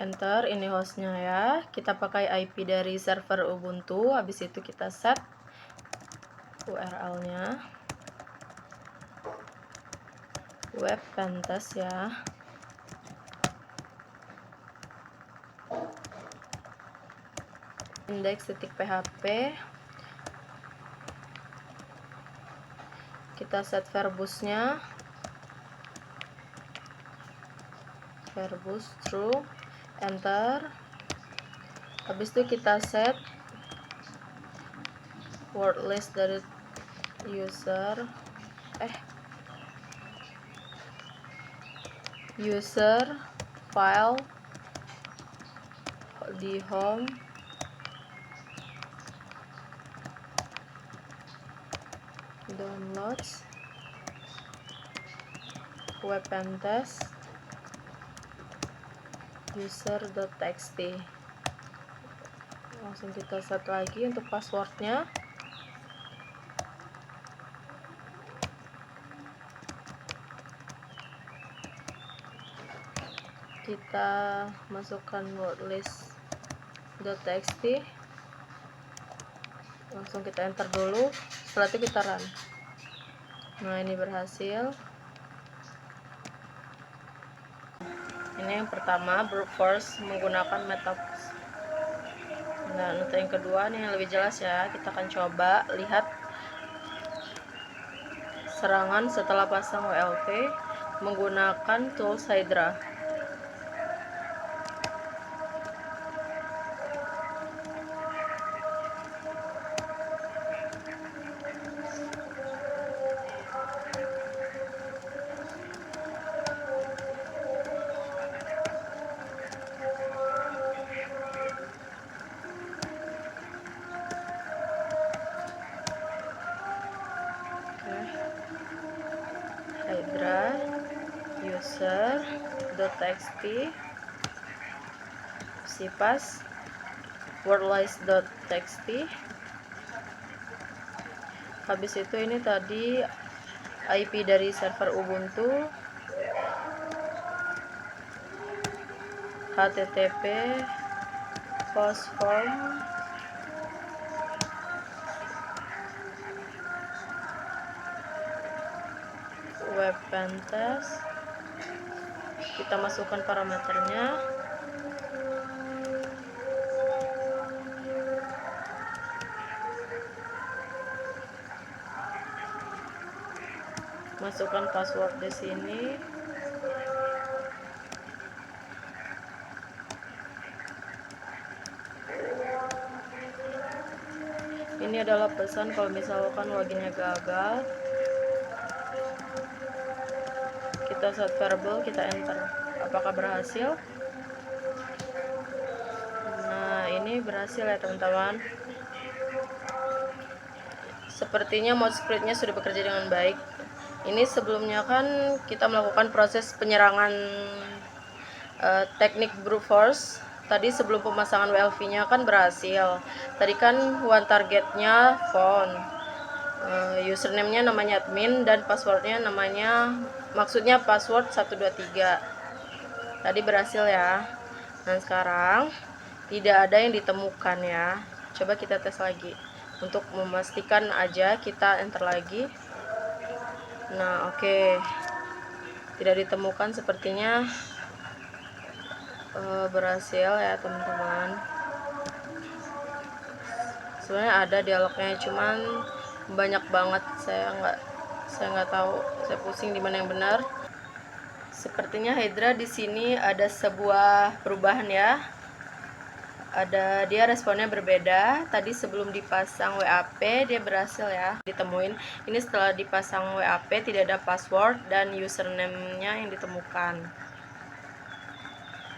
Enter, ini hostnya ya. Kita pakai IP dari server Ubuntu. Habis itu kita set URL-nya. Web pentest ya. Index.php. Kita set verbose-nya. Verbose true. Enter. Habis itu kita set word list dari user file di home, downloads, web pentest, user.txt. Langsung kita set lagi untuk passwordnya. Kita masukkan wordlist.txt. Langsung kita enter dulu. Setelah itu kita run. Nah, ini berhasil. Ini yang pertama, brute force menggunakan method. Nah, untuk yang kedua nih yang lebih jelas ya. Kita akan coba lihat serangan setelah pasang WLV menggunakan tools Hydra. Hydra user wordlist.txt, sipas wordlist.txt. Habis itu ini tadi IP dari server Ubuntu, http postform web pentest. Kita masukkan parameternya. Masukkan password di sini. Ini adalah pesan kalau misalkan loginnya gagal. Kita set variable, kita enter. Apakah berhasil? Nah, ini berhasil ya teman-teman. Sepertinya mod scriptnya sudah bekerja dengan baik. Ini sebelumnya kan kita melakukan proses penyerangan teknik brute force. Tadi sebelum pemasangan WLV-nya kan berhasil. Tadi kan one targetnya phone, username-nya namanya admin, dan passwordnya maksudnya password 123. Tadi berhasil ya. Dan sekarang tidak ada yang ditemukan ya. Coba kita tes lagi. Untuk memastikan aja kita enter lagi. Nah, oke. Tidak ditemukan, sepertinya berhasil ya teman-teman. Sebenarnya ada dialognya, cuman banyak banget, saya nggak tahu, saya pusing di mana yang benar. Sepertinya Hydra di sini ada sebuah perubahan ya. Dia responnya berbeda. Tadi sebelum dipasang WAP dia berhasil ya ditemuin. Ini setelah dipasang WAP tidak ada password dan username-nya yang ditemukan.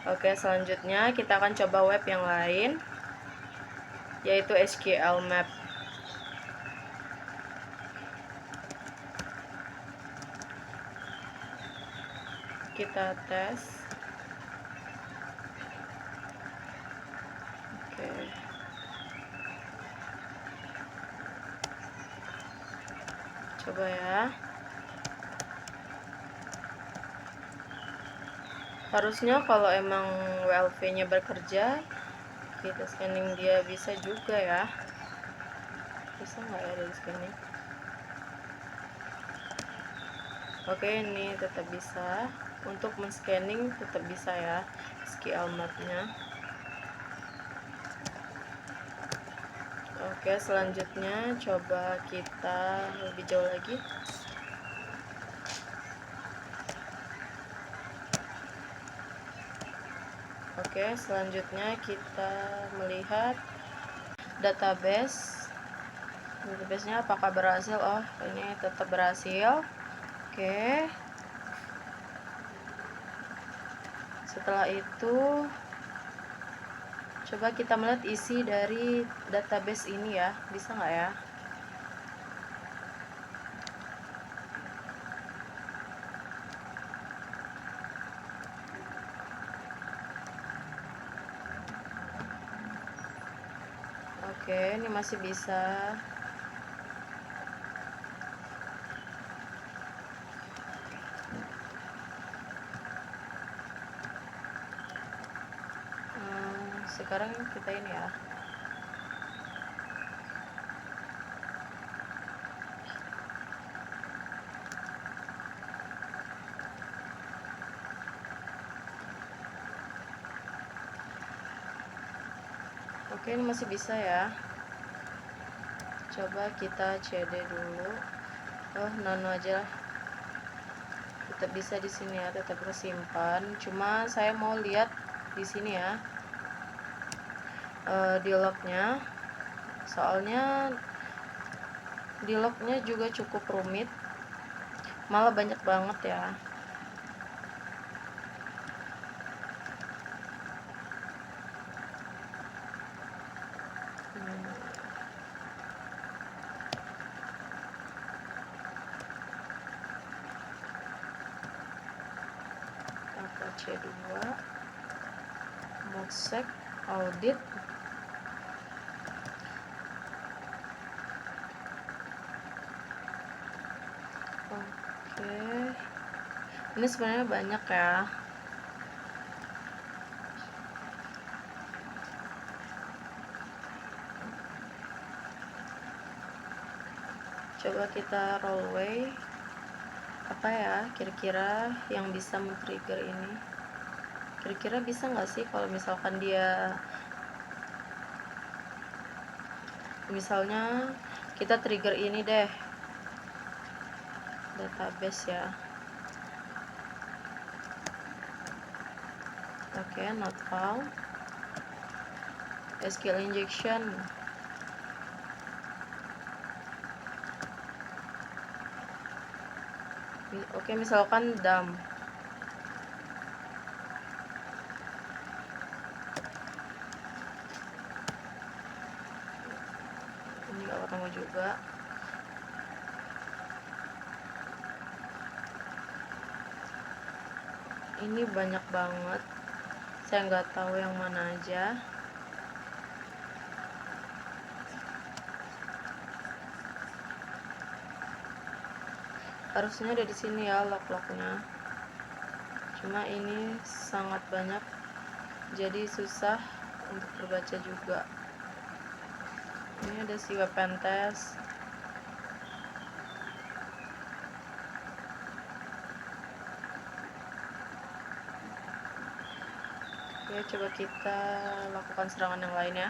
Oke, selanjutnya kita akan coba web yang lain, yaitu SQL Map. Kita tes. Oke. Coba ya. Harusnya kalau emang WLV-nya bekerja, kita scanning dia bisa juga ya. Bisa nggak ya dari scanning? Oke, ini tetap bisa. Untuk men-scanning tetap bisa ya SQL map-nya. Oke, selanjutnya coba kita lebih jauh lagi. Oke, selanjutnya kita melihat database-nya apakah berhasil. Oh, ini tetap berhasil. Oke, setelah itu coba kita melihat isi dari database ini ya, bisa nggak ya? Oke, ini masih bisa. Sekarang kita ini ya. Oke, ini masih bisa ya. Coba kita CD dulu. Oh, nano aja lah. Tetap bisa di sini ya, tetap tersimpan. Cuma saya mau lihat di sini ya, dialognya. Soalnya dialognya juga cukup rumit, malah banyak banget ya. C2 Modsec audit. Oke, ini sebenarnya banyak ya. Coba kita rollway, apa ya kira-kira yang bisa men-trigger ini. Kira-kira bisa nggak sih kalau misalkan dia, misalnya kita trigger ini deh, database ya. Oke, not found. SQL injection. Oke, misalkan dump. Ini nggak ketemu juga. Ini banyak banget, saya nggak tahu yang mana aja. Harusnya ada di sini ya log-lognya, cuma ini sangat banyak jadi susah untuk terbaca juga. Ini ada si web pentest. Oke, coba kita lakukan serangan yang lain ya.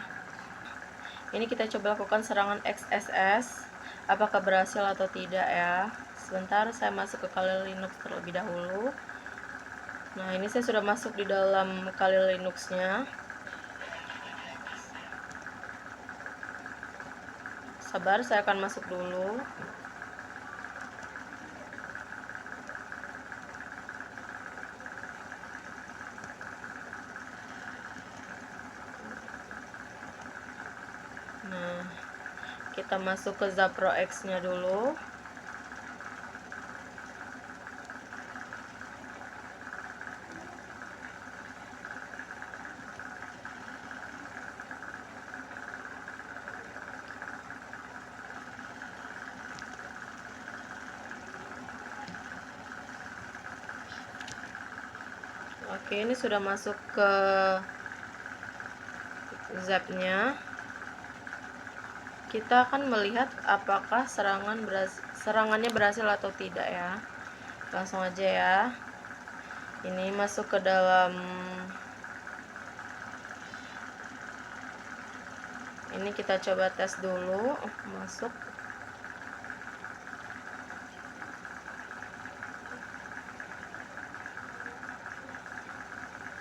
Ini kita coba lakukan serangan XSS, apakah berhasil atau tidak ya. Sebentar, saya masuk ke Kali Linux terlebih dahulu. Nah, ini saya sudah masuk di dalam Kali Linux-nya. Sabar, saya akan masuk dulu. Nah, kita masuk ke ZaProX-nya dulu. Oke, ini sudah masuk ke zap-nya. Kita akan melihat apakah serangannya berhasil atau tidak ya. Langsung aja ya. Ini masuk ke dalam, ini kita coba tes dulu. Masuk.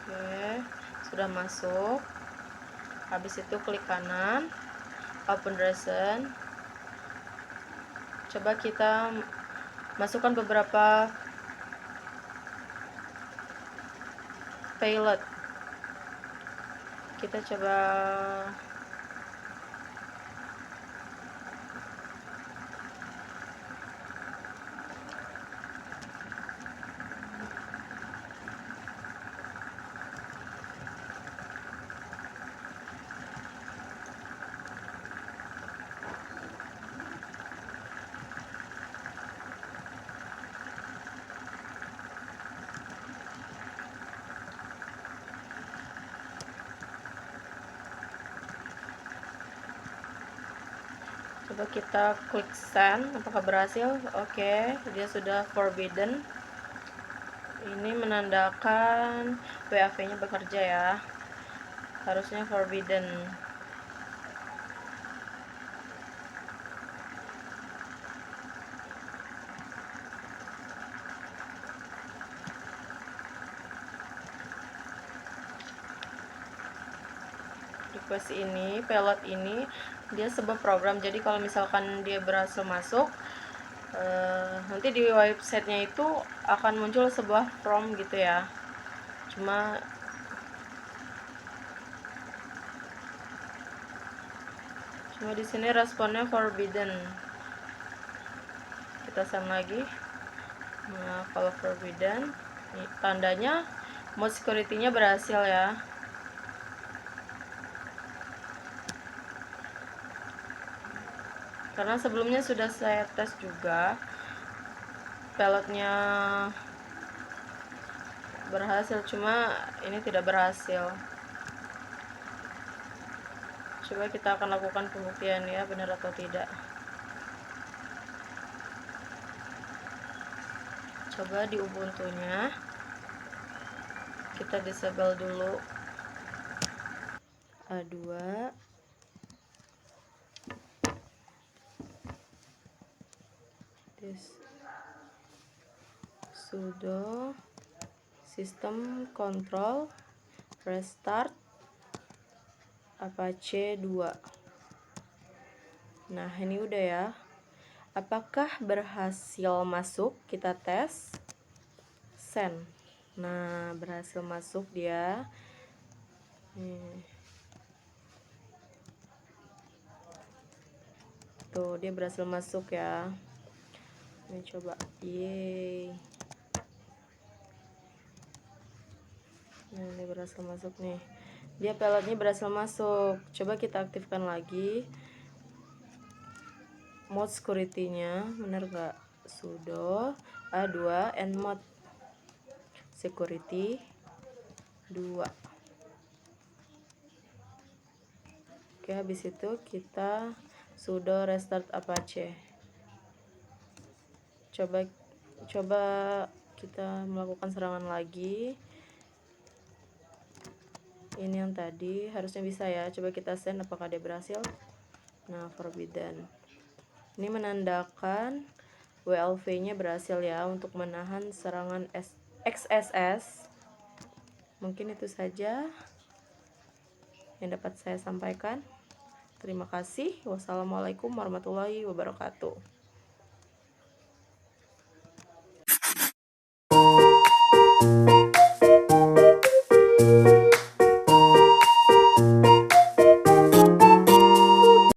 Oke, sudah masuk. Habis itu klik kanan, open recent. Coba kita masukkan beberapa payload. Kita coba kita klik send, apakah berhasil. Oke, dia sudah forbidden. Ini menandakan WAV nya bekerja ya, harusnya forbidden. Request ini, payload ini dia sebuah program, jadi kalau misalkan dia berhasil masuk, nanti di websitenya itu akan muncul sebuah form gitu ya. Cuma di sini responnya forbidden. Kita send lagi. Nah, kalau forbidden, tandanya Mode security-nya berhasil ya. Karena sebelumnya sudah saya tes juga, pelotnya berhasil, cuma ini tidak berhasil. Coba kita akan lakukan pembuktian ya, benar atau tidak. Coba di Ubuntu-nya kita disable dulu A2, sudo system control restart Apache 2. Nah, ini udah ya. Apakah berhasil masuk? Kita tes. Send. Nah, berhasil masuk dia. Tuh, dia berhasil masuk ya. Ini coba. Yeay. Nah, dia berhasil masuk nih. Dia pelotnya berhasil masuk. Coba kita aktifkan lagi mode security-nya, bener nggak? Sudo A2 and mode security 2. Oke, habis itu kita sudo restart Apache. Coba kita melakukan serangan lagi. Ini yang tadi harusnya bisa ya. Coba kita send apakah dia berhasil. Nah, forbidden. Ini menandakan WLV-nya berhasil ya untuk menahan serangan XSS. Mungkin itu saja yang dapat saya sampaikan. Terima kasih. Wassalamualaikum warahmatullahi wabarakatuh.